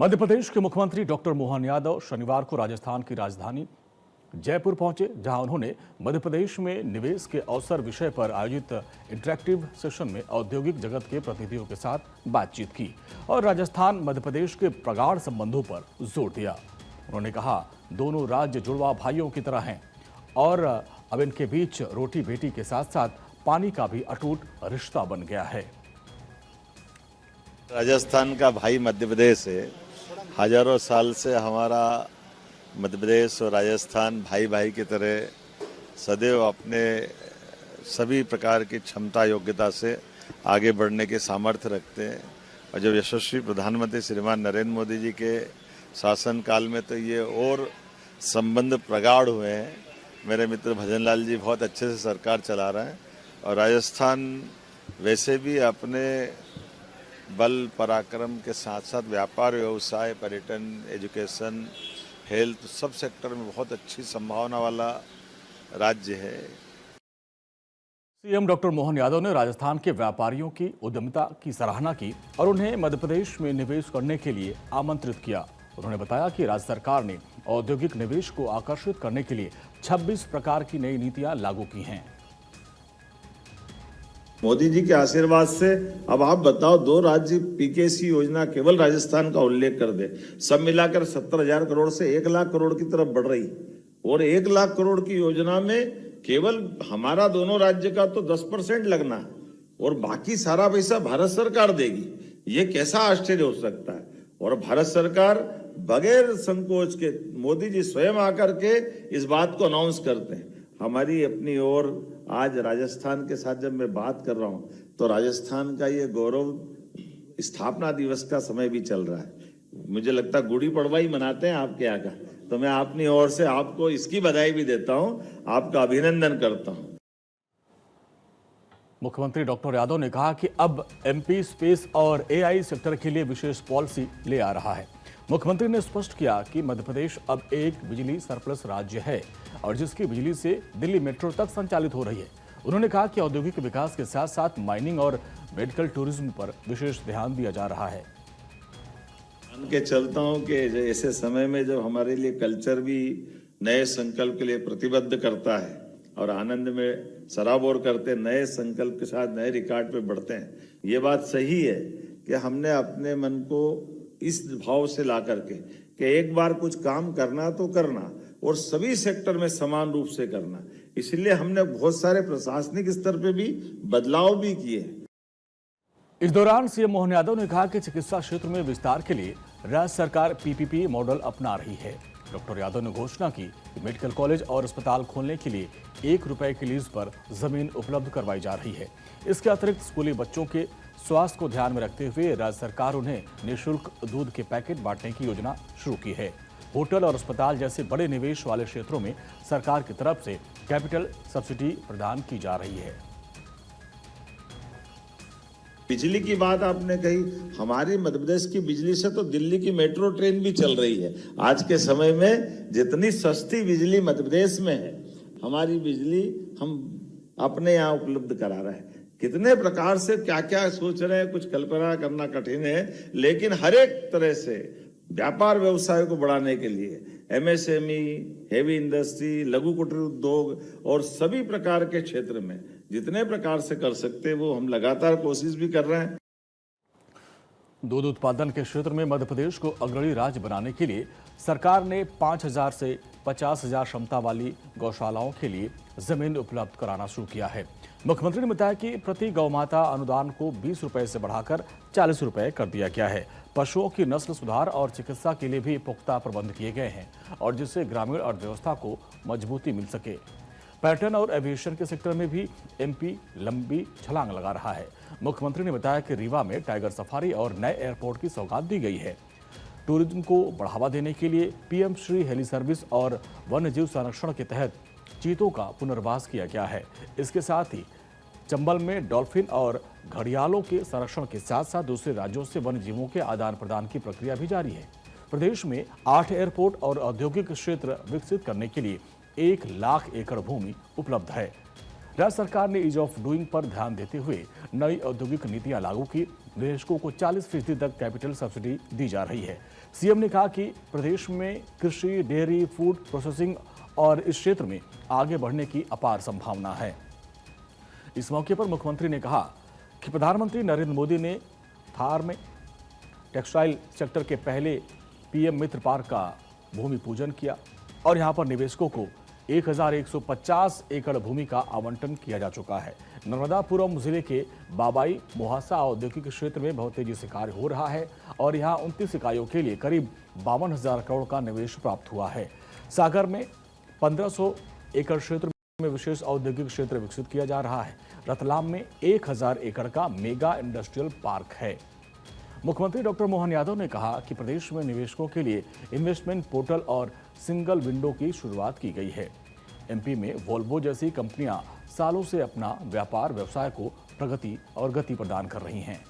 मध्य प्रदेश के मुख्यमंत्री डॉक्टर मोहन यादव शनिवार को राजस्थान की राजधानी जयपुर पहुंचे, जहां उन्होंने मध्य प्रदेश में निवेश के अवसर विषय पर आयोजित इंटरैक्टिव सेशन में औद्योगिक जगत के प्रतिनिधियों के साथ बातचीत की और राजस्थान मध्य प्रदेश के प्रगाढ़ संबंधों पर जोर दिया। उन्होंने कहा, दोनों राज्य जुड़वा भाइयों की तरह हैं और अब इनके बीच रोटी बेटी के साथ साथ पानी का भी अटूट रिश्ता बन गया है। राजस्थान का भाई मध्य प्रदेश है। हजारों साल से हमारा मध्य प्रदेश और राजस्थान भाई भाई की तरह सदैव अपने सभी प्रकार की क्षमता योग्यता से आगे बढ़ने के सामर्थ्य रखते हैं। और जब यशस्वी प्रधानमंत्री श्रीमान नरेंद्र मोदी जी के शासनकाल में तो ये और संबंध प्रगाढ़ हुए हैं। मेरे मित्र भजनलाल जी बहुत अच्छे से सरकार चला रहे हैं और राजस्थान वैसे भी अपने बल पराक्रम के साथ साथ व्यापार, व्यवसाय, पर्यटन, एजुकेशन, हेल्थ सब सेक्टर में बहुत अच्छी संभावना वाला राज्य है। सीएम डॉक्टर मोहन यादव ने राजस्थान के व्यापारियों की उद्यमिता की सराहना की और उन्हें मध्य प्रदेश में निवेश करने के लिए आमंत्रित किया। उन्होंने बताया कि राज्य सरकार ने औद्योगिक निवेश को आकर्षित करने के लिए 26 प्रकार की नई नीतियां लागू की हैं। मोदी जी के आशीर्वाद से अब आप बताओ, 2 राज्य पीकेसी योजना केवल राजस्थान का उल्लेख कर दे, सब मिलाकर 70,000 करोड़ से 1 लाख करोड़ की तरफ बढ़ रही और 1 लाख करोड़ की योजना में केवल हमारा दोनों राज्य का तो 10% लगना है और बाकी सारा पैसा भारत सरकार देगी। ये कैसा आश्चर्य हो सकता है। और भारत सरकार बगैर संकोच के मोदी जी स्वयं आकर के इस बात को अनाउंस करते हैं। हमारी अपनी ओर आज राजस्थान के साथ जब मैं बात कर रहा हूं तो राजस्थान का ये गौरव, स्थापना दिवस का समय भी चल रहा है। मुझे लगता है गुड़ी पड़वा ही मनाते हैं आपके यहाँ का, तो मैं अपनी ओर से आपको इसकी बधाई भी देता हूं, आपका अभिनंदन करता हूं। मुख्यमंत्री डॉक्टर यादव ने कहा कि अब एमपी स्पेस और एआई सेक्टर के लिए विशेष पॉलिसी ले आ रहा है। मुख्यमंत्री ने स्पष्ट किया कि मध्य प्रदेश अब एक बिजली सरप्लस राज्य है और जिसकी बिजली से दिल्ली मेट्रो तक संचालित हो रही है। उन्होंने कहा कि औद्योगिक विकास के साथ साथ माइनिंग और मेडिकल टूरिज्म पर विशेष ध्यान दिया जा रहा है। मान के चलता हूं कि ऐसे समय में जब हमारे लिए कल्चर भी नए संकल्प के लिए प्रतिबद्ध करता है और आनंद में सराबोर करते, नए संकल्प के साथ नए रिकॉर्ड पे बढ़ते हैं। ये बात सही है कि हमने अपने मन को इस भाव से ला करके कि एक बार कुछ काम करना तो करना और सभी सेक्टर में समान रूप से करना, इसलिए हमने बहुत सारे प्रशासनिक स्तर पे भी बदलाव भी किए। इस दौरान सीएम मोहन यादव ने कहा कि चिकित्सा क्षेत्र में विस्तार के लिए राज्य सरकार पीपीपी मॉडल अपना रही है। डॉक्टर यादव ने घोषणा की कि मेडिकल कॉलेज और अस्पताल खोलने के लिए 1 रुपए की लीज पर जमीन उपलब्ध करवाई जा रही है। इसके अतिरिक्त स्कूली बच्चों के स्वास्थ्य को ध्यान में रखते हुए राज्य सरकार उन्हें निःशुल्क दूध के पैकेट बांटने की योजना शुरू की है। होटल और अस्पताल जैसे बड़े निवेश वाले क्षेत्रों में सरकार की तरफ से कैपिटल सब्सिडी प्रदान की जा रही है। बिजली की बात आपने कही, हमारी मध्य प्रदेश की बिजली से तो दिल्ली की मेट्रो ट्रेन भी चल रही है। आज के समय में जितनी सस्ती बिजली मध्य प्रदेश में है, हमारी बिजली हम अपने यहाँ उपलब्ध करा रहे हैं। कितने प्रकार से क्या क्या सोच रहे हैं, कुछ कल्पना करना कठिन है, लेकिन हर एक तरह से व्यापार व्यवसाय को बढ़ाने के लिए एमएसएमई, हेवी इंडस्ट्री, लघु कुटीर उद्योग और सभी प्रकार के क्षेत्र में जितने प्रकार से कर सकते हैं वो हम लगातार कोशिश भी कर रहे हैं। दूध उत्पादन के क्षेत्र में मध्य प्रदेश को अग्रणी राज्य बनाने के लिए सरकार ने 5,000 से 50,000 क्षमता वाली गौशालाओं के लिए जमीन उपलब्ध कराना शुरू किया है। मुख्यमंत्री ने बताया कि प्रति गौमाता अनुदान को 20 रुपए से बढ़ाकर 40 रुपए कर दिया गया है। पशुओं की नस्ल सुधार और चिकित्सा के लिए भी पुख्ता प्रबंध किए गए हैं और जिससे ग्रामीण अर्थव्यवस्था को मजबूती मिल सके। पर्यटन और एविएशन के सेक्टर में भी एमपी लंबी छलांग लगा रहा है। मुख्यमंत्री ने बताया कि रीवा में टाइगर सफारी और नए एयरपोर्ट की सौगात दी गई है। टूरिज्म को बढ़ावा देने के लिए पीएम श्री हेली सर्विस और वन्यजीव संरक्षण के तहत चीतों का पुनर्वास किया गया है। इसके साथ ही चंबल में डॉल्फिन और घड़ियालों के संरक्षण के साथ साथ दूसरे राज्यों से वन्यजीवों के आदान प्रदान की प्रक्रिया भी जारी है। प्रदेश में 8 एयरपोर्ट और औद्योगिक क्षेत्र विकसित करने के लिए 1 लाख एकड़ भूमि उपलब्ध है। राज्य सरकार ने ईज ऑफ डूइंग पर ध्यान देते हुए नई औद्योगिक नीतियां लागू की, निवेशकों को 40% तक कैपिटल सब्सिडी दी जा रही है। सीएम ने कहा कि प्रदेश में कृषि, डेयरी, फूड प्रोसेसिंग और इस क्षेत्र में आगे बढ़ने की अपार संभावना है। इस मौके पर मुख्यमंत्री ने कहा कि प्रधानमंत्री नरेंद्र मोदी ने थार में टेक्सटाइल सेक्टर के पहले पीएम मित्र पार्क का भूमि पूजन किया और यहां पर निवेशकों को 1150 एकड़ भूमि का आवंटन किया जा चुका है। नर्मदापुरम जिले के बाबाई मोहासा औद्योगिक क्षेत्र में बहुत तेजी से कार्य हो रहा है और यहां 29 इकाइयों के लिए करीब 52,000 करोड़ का निवेश प्राप्त हुआ है। सागर में 1500 एकड़ क्षेत्र में विशेष औद्योगिक क्षेत्र विकसित किया जा रहा है। रतलाम में 1000 एकड़ का मेगा इंडस्ट्रियल पार्क है। मुख्यमंत्री डॉक्टर मोहन यादव ने कहा कि प्रदेश में निवेशकों के लिए इन्वेस्टमेंट पोर्टल और सिंगल विंडो की शुरुआत की गई है। एमपी में वोल्वो जैसी कंपनियां सालों से अपना व्यवसाय को प्रगति और गति प्रदान कर रही हैं।